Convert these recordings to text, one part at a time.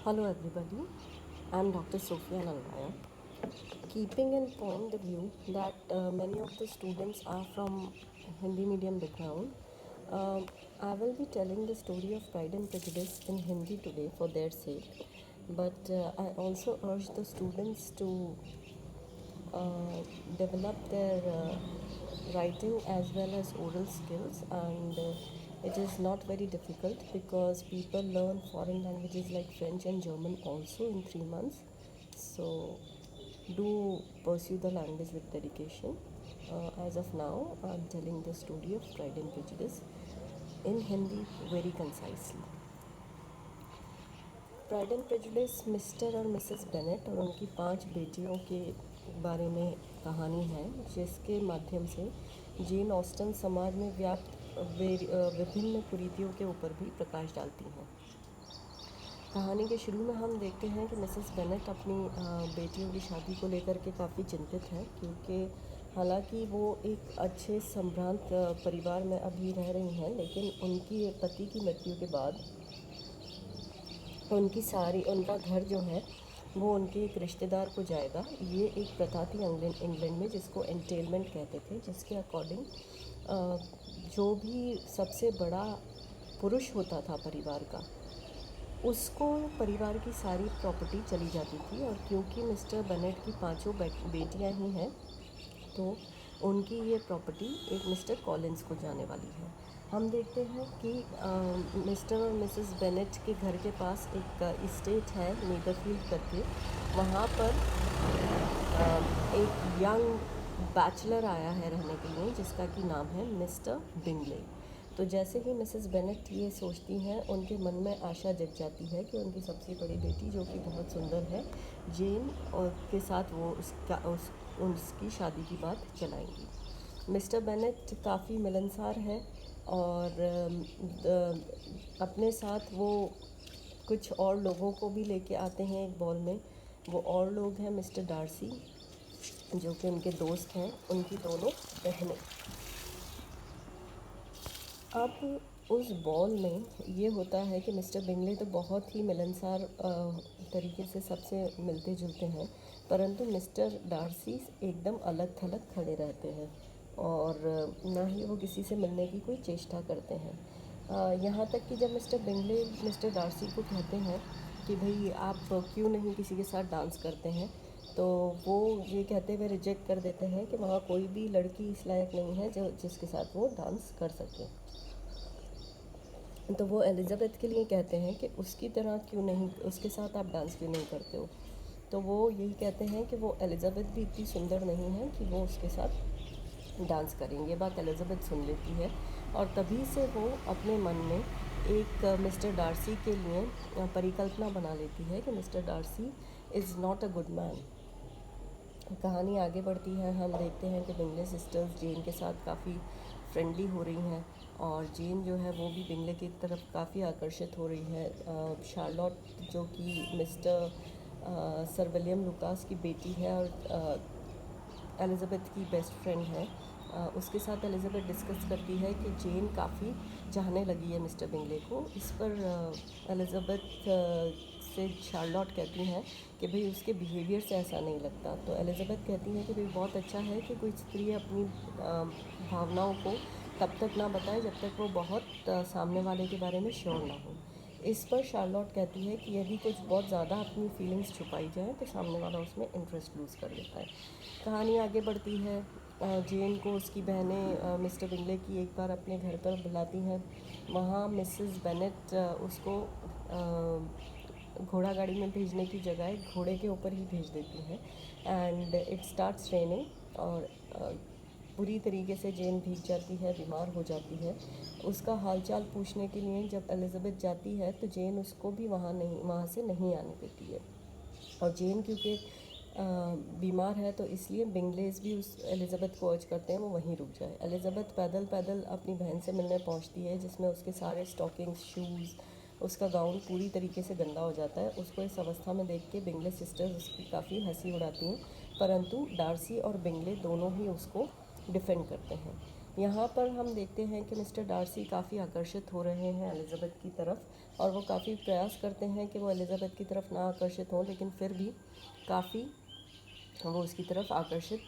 Hello everybody, I am Dr. Sophia Nalgaya. Keeping in point the view that many of the students are from Hindi medium background, I will be telling the story of Pride and Prejudice in Hindi today for their sake. But I also urge the students to develop their writing as well as oral skills, and it is not very difficult because people learn foreign languages like French and German also in 3 months. So do pursue the language with dedication. As of now, I'm telling the story of Pride and Prejudice in Hindi very concisely. Pride and prejudice mister और Mrs Bennett और उनकी 5 बेटियों के बारे में कहानी है, जिसके माध्यम से जेन ऑस्टन समाज में व्याप्त विभिन्न कुरीतियों के ऊपर भी प्रकाश डालती हैं। कहानी के शुरू में हम देखते हैं कि मिसेस बेनेट अपनी बेटियों की शादी को लेकर के काफ़ी चिंतित हैं, क्योंकि हालांकि वो एक अच्छे संभ्रांत परिवार में अभी रह रही हैं, लेकिन उनकी पति की मृत्यु के बाद उनका घर जो है वो उनके एक रिश्तेदार को जाएगा। ये एक प्रथा थी इंग्लैंड में, जिसको एंटेलमेंट कहते थे, जिसके अकॉर्डिंग जो भी सबसे बड़ा पुरुष होता था परिवार का, उसको परिवार की सारी प्रॉपर्टी चली जाती थी। और क्योंकि मिस्टर बेनेट की 5 बेटियां ही हैं, तो उनकी ये प्रॉपर्टी एक मिस्टर कॉलिंस को जाने वाली है। हम देखते हैं कि मिस्टर और मिसेस बेनेट के घर के पास एक इस्टेट है नीदरफील्ड करके। वहाँ पर एक यंग बैचलर आया है रहने के लिए, जिसका कि नाम है मिस्टर बिंगले। तो जैसे ही मिसेस बेनेट ये सोचती हैं, उनके मन में आशा जग जाती है कि उनकी सबसे बड़ी बेटी, जो कि बहुत सुंदर है, जेन, और के साथ वो उसकी शादी की बात चलाएंगी। मिस्टर बेनेट काफ़ी मिलनसार है और अपने साथ वो कुछ और लोगों को भी लेके आते हैं एक बॉल में। वो और लोग हैं मिस्टर डार्सी, जो कि उनके दोस्त हैं, उनकी दोनों बहनें। अब उस बॉल में ये होता है कि मिस्टर बिंगले तो बहुत ही मिलनसार तरीके से सबसे मिलते जुलते हैं, परंतु मिस्टर डार्सी एकदम अलग थलग खड़े रहते हैं और ना ही वो किसी से मिलने की कोई चेष्टा करते हैं। यहाँ तक कि जब मिस्टर बिंगले मिस्टर डार्सी को कहते हैं कि भाई आप क्यों नहीं किसी के साथ डांस करते हैं, तो वो ये कहते हुए रिजेक्ट कर देते हैं कि वहाँ कोई भी लड़की इस लायक नहीं है जिसके साथ वो डांस कर सके। तो वो एलिज़ाबेथ के लिए कहते हैं कि उसकी तरह क्यों नहीं, उसके साथ आप डांस क्यों नहीं करते हो। तो वो यही कहते हैं कि वो एलिज़ाबेथ भी इतनी सुंदर नहीं है कि वो उसके साथ डांस करेंगे। बात एलिज़ाबेथ सुन लेती है और तभी से वो अपने मन में एक मिस्टर डार्सी के लिए परिकल्पना बना लेती है कि Mister Darcy is not a good man. कहानी आगे बढ़ती है। हम देखते हैं कि बिंगले सिस्टर्स जेन के साथ काफ़ी फ्रेंडली हो रही हैं और जेन जो है वो भी बिंगले की तरफ काफ़ी आकर्षित हो रही है। शार्लोट, जो कि मिस्टर सर विलियम लुकास की बेटी है और एलिज़ाबेथ की बेस्ट फ्रेंड है, उसके साथ एलिज़ाबेथ डिस्कस करती है कि जेन काफ़ी चाहने लगी है मिस्टर बिंगले को। इस पर एलिज़ाबेथ से शार्लोट कहती हैं कि भाई उसके बिहेवियर से ऐसा नहीं लगता। तो एलिज़ाबेथ कहती है कि भाई बहुत अच्छा है कि कोई स्त्री अपनी भावनाओं को तब तक ना बताए जब तक वो बहुत सामने वाले के बारे में श्योर ना हो। इस पर शार्लोट कहती है कि यदि कुछ बहुत ज़्यादा अपनी फीलिंग्स छुपाई जाए तो सामने वाला उसमें इंटरेस्ट लूज़ कर लेता है। कहानी आगे बढ़ती है। जेन को उसकी बहनें मिस्टर बिंगले की एक बार अपने घर पर बुलाती हैं। वहाँ मिसेस बेनेट उसको घोड़ा गाड़ी में भेजने की जगह घोड़े के ऊपर ही भेज देती हैं एंड इट स्टार्ट्स रेनिंग और पूरी तरीके से जेन भीग जाती है, बीमार हो जाती है। उसका हालचाल पूछने के लिए जब एलिज़ाबेथ जाती है तो जेन उसको भी वहाँ से नहीं आने देती है। और जेन क्योंकि बीमार है तो इसलिए बिंगलेस भी उस एलिज़ाबेथ को अर्ज करते हैं वो वहीं रुक जाए। एलिज़ाबेथ पैदल पैदल अपनी बहन से मिलने पहुंचती है, जिसमें उसके सारे स्टॉकिंग्स, शूज़, उसका गाउन पूरी तरीके से गंदा हो जाता है। उसको इस अवस्था में देख के बिंगले सिस्टर्स उसकी काफ़ी हंसी उड़ाती हैं, परंतु डार्सी और बिंगले दोनों ही उसको डिफेंड करते हैं। यहाँ पर हम देखते हैं कि मिस्टर डार्सी काफ़ी आकर्षित हो रहे हैं एलिज़ाबेथ की तरफ, और वो काफ़ी प्रयास करते हैं कि वो एलिज़ाबेथ की तरफ ना आकर्षित हों, लेकिन फिर भी काफ़ी वो उसकी तरफ आकर्षित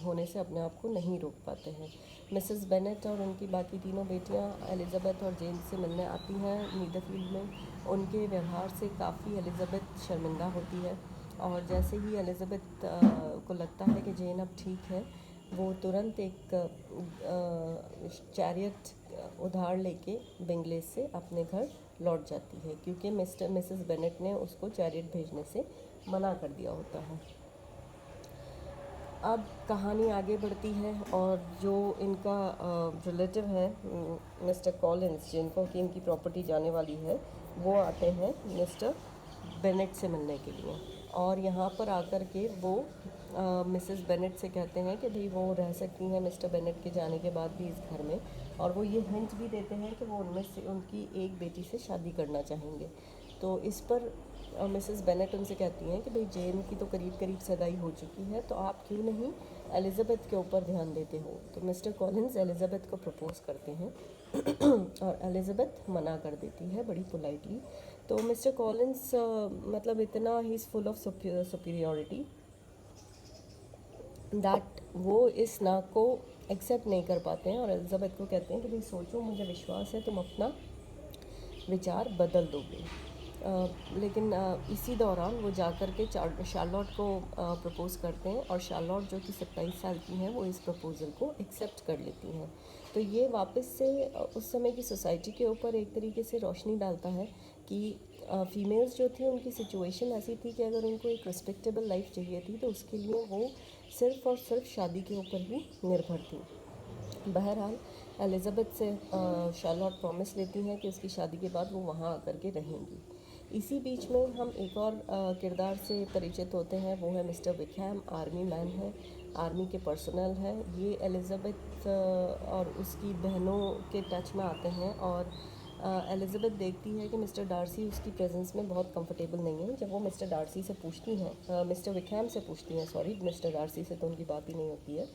होने से अपने आप को नहीं रोक पाते हैं। मिसेस बेनेट और उनकी बाकी तीनों बेटियां एलिज़ाबेथ और जेन से मिलने आती हैं नीदरफील्ड में। उनके व्यवहार से काफ़ी एलिज़ाबेथ शर्मिंदा होती है, और जैसे ही एलिज़ाबेथ को लगता है कि जेन अब ठीक है, वो तुरंत एक चैरियट उधार लेके बिंगलेस से अपने घर लौट जाती है, क्योंकि मिसेस बेनेट ने उसको चैरियट भेजने से मना कर दिया होता है। अब कहानी आगे बढ़ती है, और जो इनका रिलेटिव है मिस्टर कॉलिंस, जिनको कि इनकी प्रॉपर्टी जाने वाली है, वो आते हैं मिस्टर बेनेट से मिलने के लिए। और यहाँ पर आकर के वो मिसेस बेनेट से कहते हैं कि भाई वो रह सकती हैं मिस्टर बेनेट के जाने के बाद भी इस घर में, और वो ये हिंट भी देते हैं कि वो उनमें से उनकी एक बेटी से शादी करना चाहेंगे। तो इस पर मिसेस बेनेट उनसे कहती हैं कि भाई जेन की तो करीब करीब सगाई हो चुकी है, तो आप क्यों नहीं एलिज़ाबेथ के ऊपर ध्यान देते हो। तो मिस्टर कॉलिंस एलिज़ाबेथ को प्रपोज़ करते हैं और एलिज़ाबेथ मना कर देती है बड़ी पोलाइटली। तो मिस्टर कॉलिंस मतलब इतना he is full of superiority that वो इस ना को एक्सेप्ट नहीं कर पाते हैं, और एलिज़ाबेथ को कहते हैं कि भाई सोचो, मुझे विश्वास है तुम अपना विचार बदल दोगे। लेकिन इसी दौरान वो जाकर के शार्लोट को प्रपोज़ करते हैं, और शार्लोट जो कि 27 साल की हैं वो इस प्रपोज़ल को एक्सेप्ट कर लेती हैं। तो ये वापस से उस समय की सोसाइटी के ऊपर एक तरीके से रोशनी डालता है कि फ़ीमेल्स जो थी उनकी सिचुएशन ऐसी थी कि अगर उनको एक रिस्पेक्टेबल लाइफ चाहिए थी तो उसके लिए वो सिर्फ़ और सिर्फ शादी के ऊपर ही निर्भर थी। बहरहाल एलिज़ाबेथ से शार्लोट प्रॉमिस लेती हैं कि उसकी शादी के बाद वो वहाँ आकर के रहेंगी। इसी बीच में हम एक और किरदार से परिचित होते हैं, वो है मिस्टर विकहैम। आर्मी मैन है, आर्मी के पर्सनल हैं। ये एलिज़ाबेथ और उसकी बहनों के टच में आते हैं, और एलिज़ाबेथ देखती है कि मिस्टर डार्सी उसकी प्रेजेंस में बहुत कंफर्टेबल नहीं है। जब वो मिस्टर डार्सी से पूछती हैं, मिस्टर विकहैम से पूछती हैं, सॉरी, मिस्टर डार्सी से तो उनकी बात ही नहीं होती है,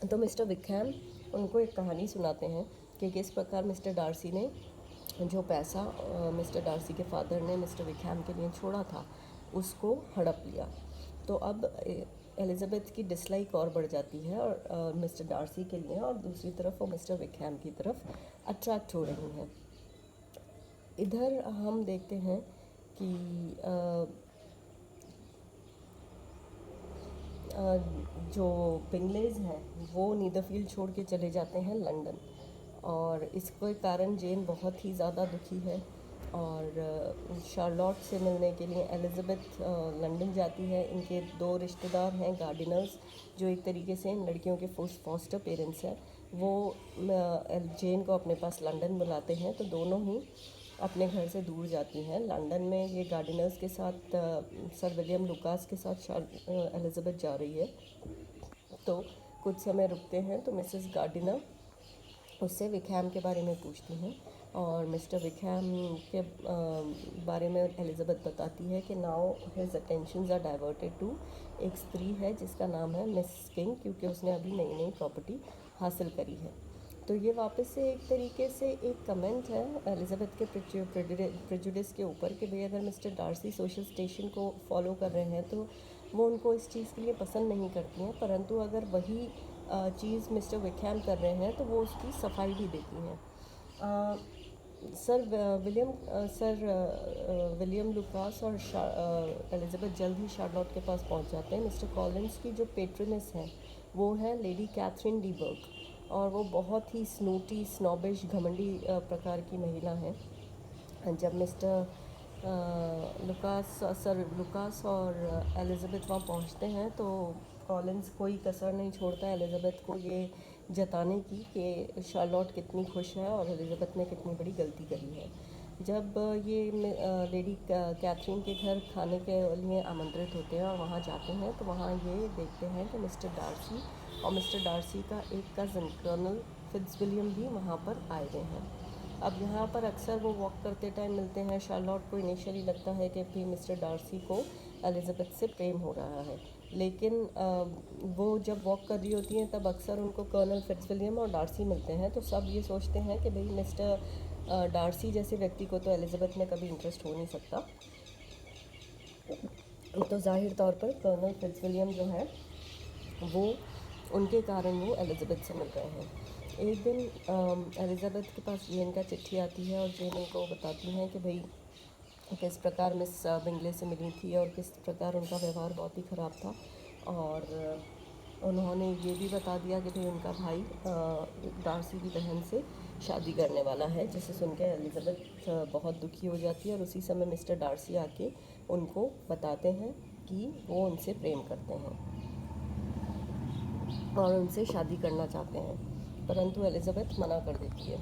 तो मिस्टर विकहैम उनको एक कहानी सुनाते हैं कि किस प्रकार मिस्टर डार्सी ने जो पैसा मिस्टर डार्सी के फादर ने मिस्टर विकहैम के लिए छोड़ा था उसको हड़प लिया। तो अब एलिज़ाबेथ की डिसलाइक और बढ़ जाती है और मिस्टर डार्सी के लिए, और दूसरी तरफ वो मिस्टर विकहैम की तरफ अट्रैक्ट हो रही हैं। इधर हम देखते हैं कि जो बिंगलेज हैं वो नीदरफील्ड छोड़ के चले जाते हैं लंदन, और इसके कारण जेन बहुत ही ज़्यादा दुखी है, और शार्लोट से मिलने के लिए एलिज़ाबेथ लंदन जाती है। इनके दो रिश्तेदार हैं गार्डिनर्स, जो एक तरीके से इन लड़कियों के फॉस्टर पेरेंट्स हैं। वो जेन को अपने पास लंदन बुलाते हैं, तो दोनों ही अपने घर से दूर जाती हैं। लंदन में ये गार्डिनर्स के साथ सर विलियम लुकास के साथ एलिज़ाबेथ जा रही है। तो कुछ समय रुकते हैं तो मिसेस गार्डिनर उससे विकहैम के बारे में पूछती हैं, और मिस्टर विकहैम के बारे में एलिज़ाबेथ बताती है कि now his attentions are diverted to एक स्त्री है जिसका नाम है मिस किंग, क्योंकि उसने अभी नई नई प्रॉपर्टी हासिल करी है। तो ये वापस से एक तरीके से एक कमेंट है एलिज़ाबेथ के प्रेजुडिस के ऊपर कि भाई अगर मिस्टर डार्सी सोशल स्टेशन को फॉलो कर रहे हैं तो वो उनको इस चीज़ के लिए पसंद नहीं करती हैं, परंतु अगर वही चीज़ मिस्टर विकहैम कर रहे हैं तो वो उसकी सफाई भी देती हैं। सर विलियम लुकास और एलिज़ाबेथ जल्द ही शार्लोट के पास पहुंच जाते हैं। मिस्टर कॉलिंस की जो पेट्रनेस हैं वो है लेडी कैथरीन डी बर्ग, और वो बहुत ही स्नूटी, स्नॉबिश, घमंडी प्रकार की महिला हैं। जब मिस्टर सर लुकास और एलिज़ाबेथ वहाँ पहुँचते हैं तो कॉलिंस कोई कसर नहीं छोड़ता एलिज़ाबेथ को ये जताने की कि शार्लोट कितनी खुश है और एलिज़ाबेथ ने कितनी बड़ी गलती करी है। जब ये लेडी कैथरीन के घर खाने के लिए आमंत्रित होते हैं और वहाँ जाते हैं तो वहाँ ये देखते हैं कि मिस्टर डार्सी और मिस्टर डार्सी का एक कज़न कर्नल फिट्ज़विलियम भी वहाँ पर आए हुए हैं। अब यहाँ पर अक्सर वो वॉक करते टाइम मिलते हैं। शार्लोट को इनिशियली लगता है कि भी मिस्टर डार्सी को एलिज़ाबेथ से प्रेम हो रहा है, लेकिन वो जब वॉक कर रही होती हैं तब अक्सर उनको कर्नल फिट्जविलियम और डार्सी मिलते हैं। तो सब ये सोचते हैं कि भाई मिस्टर डार्सी जैसे व्यक्ति को तो एलिज़ाबेथ में कभी इंटरेस्ट हो नहीं सकता। तो जाहिर तौर पर कर्नल फिट्जविलियम जो है वो उनके कारण वो एलिज़ाबेथ से मिल रहे हैं। एक दिन एलिज़ाबेथ के पास जेन का चिट्ठी आती है और जेन उनको बताती हैं कि भाई किस प्रकार मिस बिंगले से मिली थी और किस प्रकार उनका व्यवहार बहुत ही ख़राब था। और उन्होंने ये भी बता दिया कि भाई उनका भाई डार्सी की बहन से शादी करने वाला है, जिसे सुन के एलिज़ाबेथ बहुत दुखी हो जाती है। और उसी समय मिस्टर डार्सी आके उनको बताते हैं कि वो उनसे प्रेम करते हैं और उनसे शादी करना चाहते हैं, परंतु एलिज़ाबेथ मना कर देती है।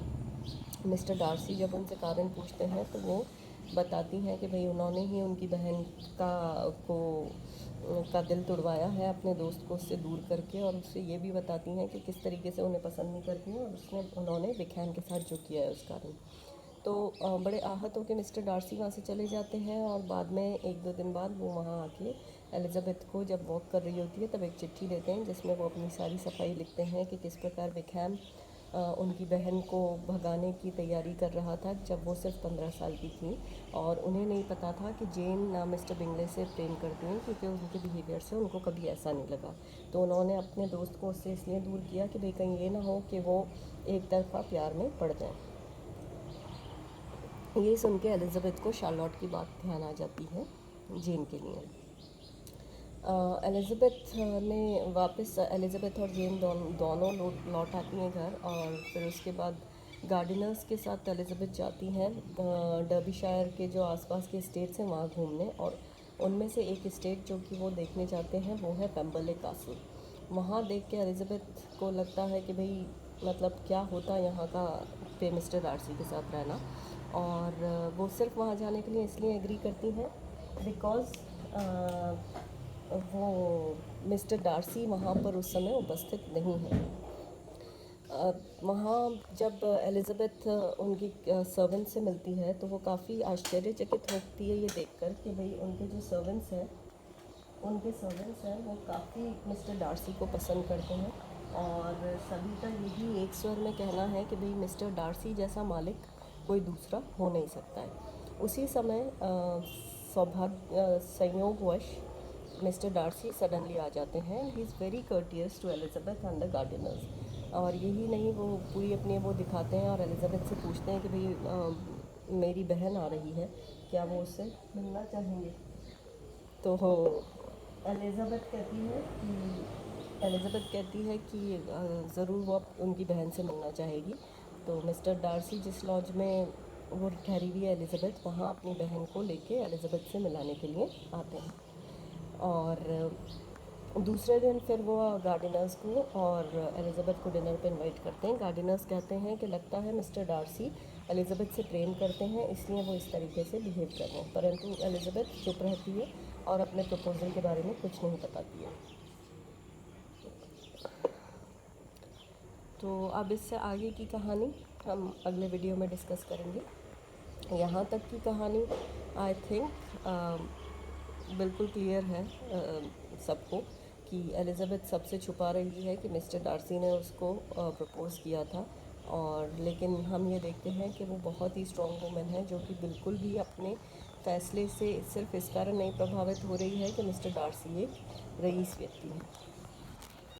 मिस्टर डार्सी जब उनसे कारण पूछते हैं तो वो बताती हैं कि भाई उन्होंने ही उनकी बहन का दिल तुड़वाया है अपने दोस्त को उससे दूर करके, और उससे ये भी बताती हैं कि किस तरीके से उन्हें पसंद नहीं करती हैं और उन्होंने विकैन के साथ जो किया है उस कारण। तो बड़े आहत होकर मिस्टर डार्सी वहाँ से चले जाते हैं और बाद में 1-2 दिन बाद वो वहाँ आके एलिज़ाबेथ को जब वॉक कर रही होती है तब एक चिट्ठी देते हैं जिसमें वो अपनी सारी सफाई लिखते हैं कि किस प्रकार विकैन उनकी बहन को भगाने की तैयारी कर रहा था जब वो सिर्फ 15 साल की थी, और उन्हें नहीं पता था कि जेन मिस्टर बिंगले से प्रेम करती हैं, क्योंकि उनके बिहेवियर से उनको कभी ऐसा नहीं लगा। तो उन्होंने अपने दोस्त को उससे इसलिए दूर किया कि भाई कहीं ये ना हो कि वो एक तरफा प्यार में पड़ जाए। ये सुन के एलिज़ाबेथ को शार्लॉट की बात ध्यान आ जाती है जेन के लिए। एलिज़ाबेथ और जेन दोनों लौट आती हैं घर, और फिर उसके बाद गार्डिनर्स के साथ एलिज़ाबेथ जाती हैं डर्बीशायर के जो आसपास के स्टेट्स हैं वहाँ घूमने, और उनमें से एक स्टेट जो कि वो देखने जाते हैं वो है पेम्बरले कासल। वहाँ देख के एलिज़ाबेथ को लगता है कि भाई मतलब क्या होता यहाँ का पे मिस्टर डार्सी के साथ रहना, और वो सिर्फ वहाँ जाने के लिए इसलिए एग्री करती हैं बिकॉज़ वो मिस्टर डार्सी वहाँ पर उस समय उपस्थित नहीं है। वहाँ जब एलिज़ाबेथ उनकी सर्वेंट से मिलती है तो वो काफ़ी आश्चर्यचकित होती है ये देखकर कि भाई उनके जो सर्वेंट्स हैं वो काफ़ी मिस्टर डार्सी को पसंद करते हैं, और सभी का यही एक स्वर में कहना है कि भाई मिस्टर डार्सी जैसा मालिक कोई दूसरा हो नहीं सकता है। उसी समय संयोगवश मिस्टर डार्सी सडनली आ जाते हैं। He is very courteous to Elizabeth and the Gardiners, और यही नहीं वो पूरी अपनी वो दिखाते हैं और एलिज़ाबेथ से पूछते हैं कि भाई मेरी बहन आ रही है, क्या वो उससे मिलना चाहेंगे। तो एलिज़ाबेथ कहती है कि ज़रूर वो उनकी बहन से मिलना चाहेगी। तो मिस्टर डार्सी जिस लॉज में वो ठहरी हुई है एलिज़ाबेथ, वहाँ अपनी बहन को लेके एलिज़ाबेथ से मिलाने के लिए आते हैं। और दूसरे दिन फिर वो गार्डिनर्स को और एलिज़ाबेथ को डिनर पे इनवाइट करते हैं। गार्डिनर्स कहते हैं कि लगता है मिस्टर डार्सी एलिज़ाबेथ से प्रेम करते हैं, इसलिए वो इस तरीके से बिहेव कर रहे हैं, परंतु एलिज़ाबेथ चुप रहती है और अपने प्रपोज़ल के बारे में कुछ नहीं बताती है। तो अब इससे आगे की कहानी हम अगले वीडियो में डिस्कस करेंगे। यहाँ तक की कहानी आई थिंक बिल्कुल क्लियर है सबको कि एलिज़ाबेथ सबसे छुपा रही है कि मिस्टर डार्सी ने उसको प्रपोज़ किया था, और लेकिन हम ये देखते हैं कि वो बहुत ही स्ट्रॉन्ग वुमेन है जो कि बिल्कुल भी अपने फ़ैसले से सिर्फ इस कारण नहीं प्रभावित हो रही है कि मिस्टर डार्सी एक रईस व्यक्ति है।